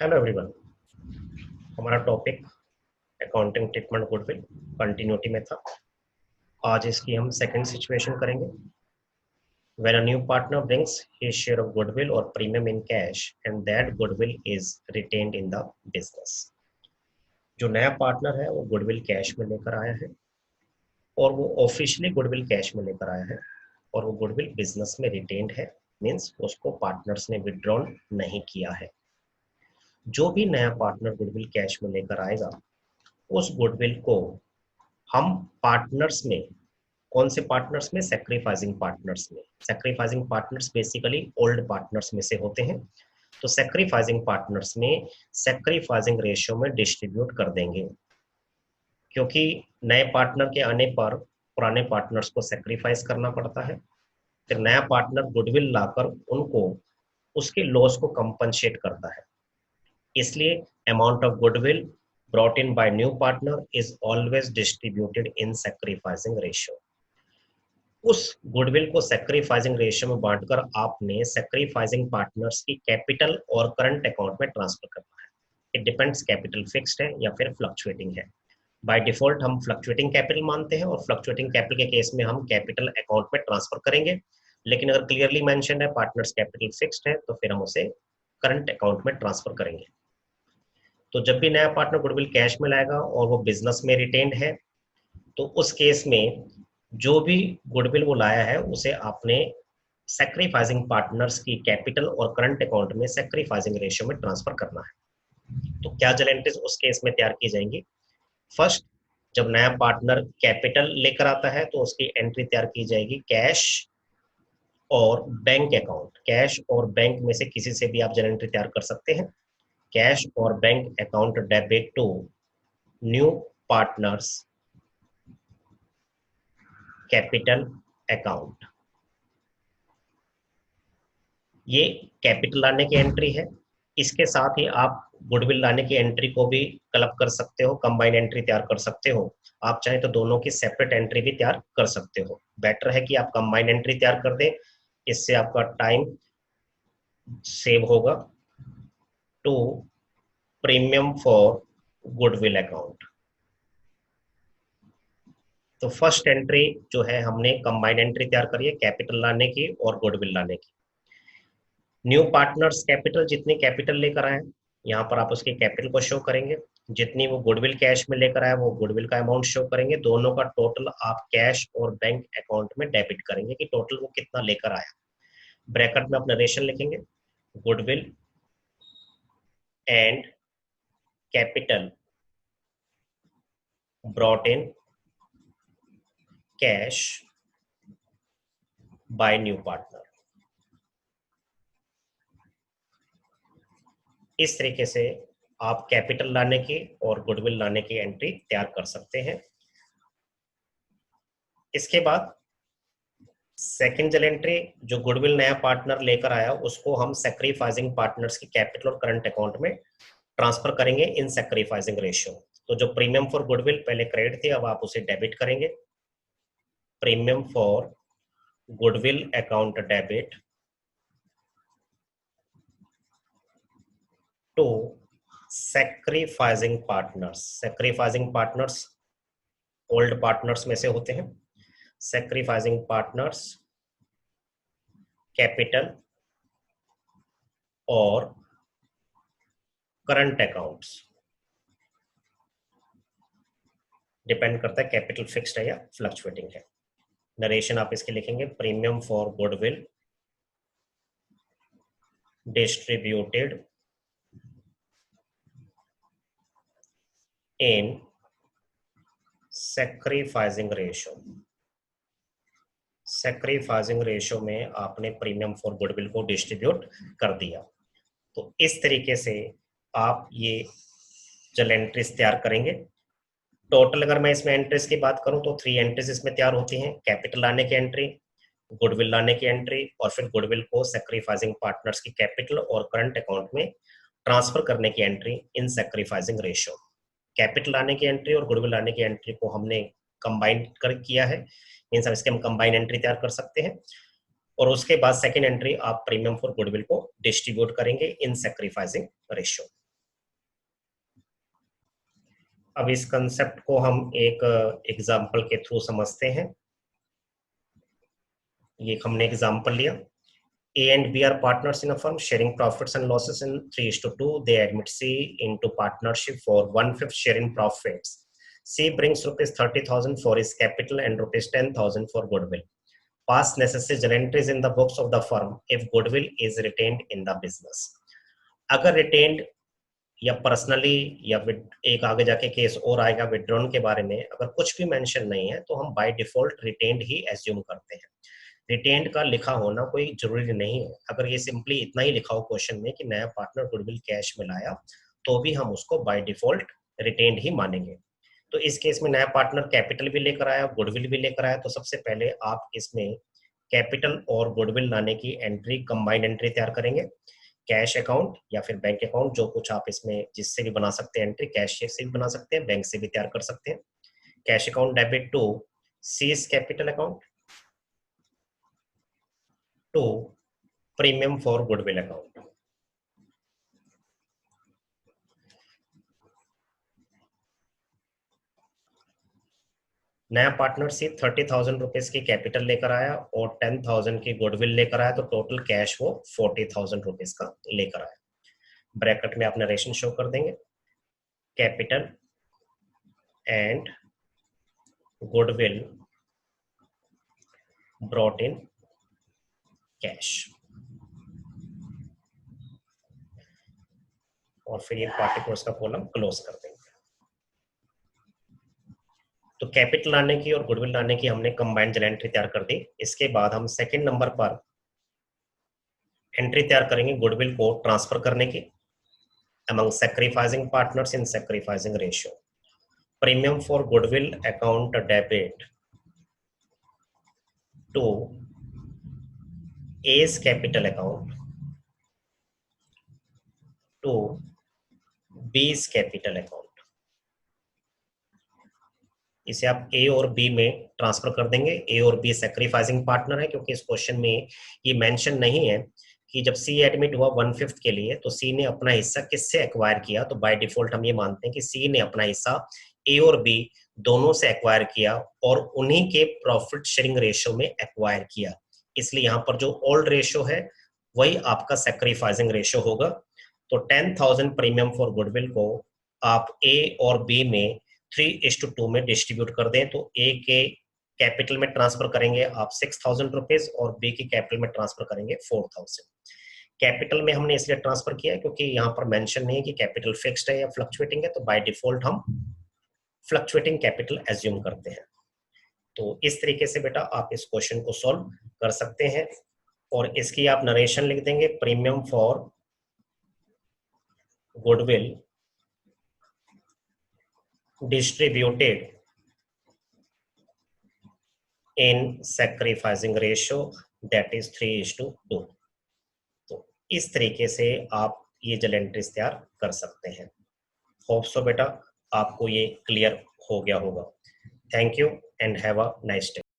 Hello everyone. हमारा topic accounting treatment goodwill continuity में था। आज इसकी हम सेकंड सिचुएशन करेंगे। When a new partner brings his share of goodwill और premium in cash and that goodwill is retained in the business. जो नया पार्टनर है वो गुडविल कैश में लेकर आया है और वो ऑफिशियली गुडविल कैश में लेकर आया है और वो गुडविल बिजनेस में रिटेन्ड है, मीन्स उसको पार्टनर्स ने विड्रॉन नहीं किया है। जो भी नया पार्टनर गुडविल कैश में लेकर आएगा उस गुडविल को हम पार्टनर्स में, कौन से पार्टनर्स में, सैक्रिफाइसिंग पार्टनर्स में। Sacrificing partners basically old partners में से होते हैं, तो सैक्रिफाइसिंग पार्टनर्स में सैक्रिफाइसिंग रेशियो में डिस्ट्रीब्यूट कर देंगे, क्योंकि नए पार्टनर के आने पर पुराने पार्टनर्स को सैक्रिफाइस करना पड़ता है। फिर नया पार्टनर गुडविल लाकर उनको उसके लॉस को कंपनसेट करता है, इसलिए amount of goodwill brought in by new partner is always distributed in sacrificing ratio। उस गुडविल को सैक्रिफाइसिंग रेशियो में बांटकर आपने सैक्रिफाइसिंग पार्टनर्स की कैपिटल और करंट अकाउंट में ट्रांसफर करना है। इट डिपेंड्स, कैपिटल फिक्स्ड है या फिर फ्लक्चुएटिंग है। बाय डिफॉल्ट हम फ्लक्चुएटिंग कैपिटल मानते हैं और फ्लक्चुएटिंग कैपिटल के केस में हम कैपिटल अकाउंट में ट्रांसफर करेंगे, लेकिन अगर क्लियरली मेंशन है पार्टनर्स कैपिटल फिक्स्ड है तो फिर हम उसे करंट अकाउंट में ट्रांसफर करेंगे। तो जब भी नया पार्टनर गुडविल कैश में लाएगा और वो बिजनेस में रिटेन्ड है, तो उस केस में जो भी गुडविल वो लाया है उसे आपने सैक्रिफाइसिंग पार्टनर्स की कैपिटल और करंट अकाउंट में सैक्रिफाइसिंग रेशियो में ट्रांसफर करना है। तो क्या जल एंट्रीज उस केस में तैयार की जाएंगी? फर्स्ट, जब नया पार्टनर कैपिटल लेकर आता है तो उसकी एंट्री तैयार की जाएगी कैश और बैंक अकाउंट। कैश और बैंक में से किसी से भी आप जल एंट्री तैयार कर सकते हैं। कैश और bank account debit to new partners capital account. ये कैपिटल लाने की एंट्री है। इसके साथ ही आप गुडविल लाने की एंट्री को भी क्लब कर सकते हो, कंबाइन एंट्री तैयार कर सकते हो। आप चाहे तो दोनों की सेपरेट एंट्री भी तैयार कर सकते हो। बेटर है कि आप कंबाइन एंट्री तैयार कर दें, इससे आपका टाइम सेव होगा। To premium for goodwill account. तो फर्स्ट एंट्री जो है हमने कंबाइंड एंट्री तैयार करी है कैपिटल लाने की और गुडविल लाने की। न्यू पार्टनर्स कैपिटल, जितनी कैपिटल लेकर आए यहाँ पर आप उसके कैपिटल को शो करेंगे, जितनी वो गुडविल कैश में लेकर आए वो गुडविल का अमाउंट शो करेंगे। दोनों का टोटल आप कैश और बैंक अकाउंट में डेबिट करेंगे कि टोटल वो कितना लेकर आया। ब्रैकेट में आप नरेशन लिखेंगे, goodwill and capital brought in cash by new partner. इस तरीके से आप कैपिटल लाने की और गुडविल लाने की एंट्री तैयार कर सकते हैं। इसके बाद सेकंड जल एंट्री, जो गुडविल नया पार्टनर लेकर आया उसको हम सैक्रिफाइसिंग पार्टनर्स की कैपिटल और करंट अकाउंट में ट्रांसफर करेंगे इन सैक्रिफाइसिंग रेशियो। तो जो प्रीमियम फॉर गुडविल पहले क्रेडिट थी, अब आप उसे डेबिट करेंगे। Premium for goodwill account debit to sacrificing partners. Sacrificing partners old partners में से होते हैं। सैक्रिफाइसिंग पार्टनर्स कैपिटल और करंट अकाउंट्स, डिपेंड करता है कैपिटल फिक्स्ड है या फ्लक्चुएटिंग है। नरेशन आप इसके लिखेंगे, premium for goodwill distributed in sacrificing ratio. Sacrificing ratio में आपने प्रीमियम फॉर गुडविल को डिस्ट्रीब्यूट कर दिया। तो इस तरीके से आप ये जल एंट्रीज तैयार करेंगे। टोटल अगर मैं इसमें एंट्रीज की बात करूं तो 3 एंट्रीज इसमें तैयार होती हैं। कैपिटल लाने की एंट्री, गुडविल लाने की एंट्री और फिर गुडविल को सैक्रिफाइसिंग पार्टनर्स की कैपिटल और करंट अकाउंट में ट्रांसफर करने की entry in sacrificing ratio. Capital लाने की एंट्री और गुडविल लाने की एंट्री को हमने कंबाइन कर किया है, मींस इसके हम कंबाइन एंट्री तैयार कर सकते हैं। और उसके बाद सेकंड एंट्री आप प्रीमियम फॉर गुडविल को डिस्ट्रीब्यूट करेंगे इन सैक्रिफाइसिंग रेशियो। अब इस कंसेप्ट को हम एक एग्जाम्पल के थ्रू समझते हैं। ये हमने एग्जाम्पल लिया, A and B are partners in a firm sharing profits and losses in 3:2. They admit C into partnership for 1/5 share in profits. C brings rupees 30,000 for his capital and rupees 10,000 for goodwill. Pass necessary journal entries in the books of the firm if goodwill is retained in the business. अगर retained या personally या एक आगे जाके case और आएगा withdrawn के बारे में, अगर कुछ भी मेंशन नहीं है तो हम by default retained he assume करते हैं। रिटेन्ड का लिखा होना कोई जरूरी नहीं है। अगर ये सिंपली इतना ही लिखा हो क्वेश्चन में कि नया पार्टनर गुडविल कैश में लाया, तो भी हम उसको बाय डिफॉल्ट रिटेन्ड ही मानेंगे। तो इस केस में नया पार्टनर कैपिटल भी लेकर आया, गुडविल भी लेकर आया, तो सबसे पहले आप इसमें कैपिटल और गुडविल लाने की एंट्री, कंबाइंड एंट्री तैयार करेंगे। कैश अकाउंट या फिर बैंक अकाउंट, जो कुछ आप इसमें जिससे भी बना सकते हैं एंट्री, कैश से भी बना सकते हैं, बैंक से भी तैयार कर सकते हैं। Cash account debit to C's capital account to premium for goodwill account. नया पार्टनर सी 30,000 रुपीज की कैपिटल लेकर आया और 10,000 की गुडविल लेकर आया, तो टोटल कैश वो 40,000 रुपीज का लेकर आया। ब्रैकेट में आप नरेशन शो कर देंगे, capital and goodwill brought in cash, और फिर ये पार्टिकुलर्स का कॉलम क्लोज कर देंगे। तो कैपिटल लाने की और गुडविल लाने की हमने कंबाइंड जनरल एंट्री तैयार कर दी। इसके बाद हम सेकंड नंबर पर एंट्री तैयार करेंगे गुडविल को ट्रांसफर करने की among sacrificing partners in sacrificing ratio. Premium for goodwill account debit to A's capital account to B's capital account. इसे आप A और B में ट्रांसफर कर देंगे। A और B सैक्रिफाइसिंग पार्टनर है, क्योंकि इस क्वेश्चन में ये मेंशन नहीं है कि जब C एडमिट हुआ 1/5 के लिए, तो C ने अपना हिस्सा किससे एक्वायर किया। तो बाय डिफॉल्ट हम ये मानते हैं कि C ने अपना हिस्सा A और B दोनों से एक्वायर किया और उन्हीं के प्रॉफिट शेयरिंग रेशियो में एक्वायर किया। इसलिए यहाँ पर जो ओल्ड रेशियो है वही आपका सैक्रिफाइसिंग रेशियो होगा। तो 10,000 प्रीमियम फॉर गुडविल को आप A और B में 3:2 में डिस्ट्रीब्यूट कर दें, तो A के कैपिटल में ट्रांसफर करेंगे आप 6,000 रुपीज और B के कैपिटल में ट्रांसफर करेंगे 4,000। कैपिटल में हमने इसलिए ट्रांसफर किया क्योंकि यहाँ पर मेंशन नहीं है कि कैपिटल फिक्स्ड है या फ्लक्चुएटिंग है, तो बाय डिफॉल्ट हम फ्लक्चुएटिंग कैपिटल एज्यूम करते हैं। तो इस तरीके से बेटा आप इस क्वेश्चन को सॉल्व कर सकते हैं, और इसकी आप नरेशन लिख देंगे, premium for goodwill distributed in sacrificing ratio that is 3:2। तो इस तरीके से आप ये जर्नल एंट्रीज तैयार कर सकते हैं। होप सो बेटा आपको ये क्लियर हो गया होगा। Thank you and have a nice day.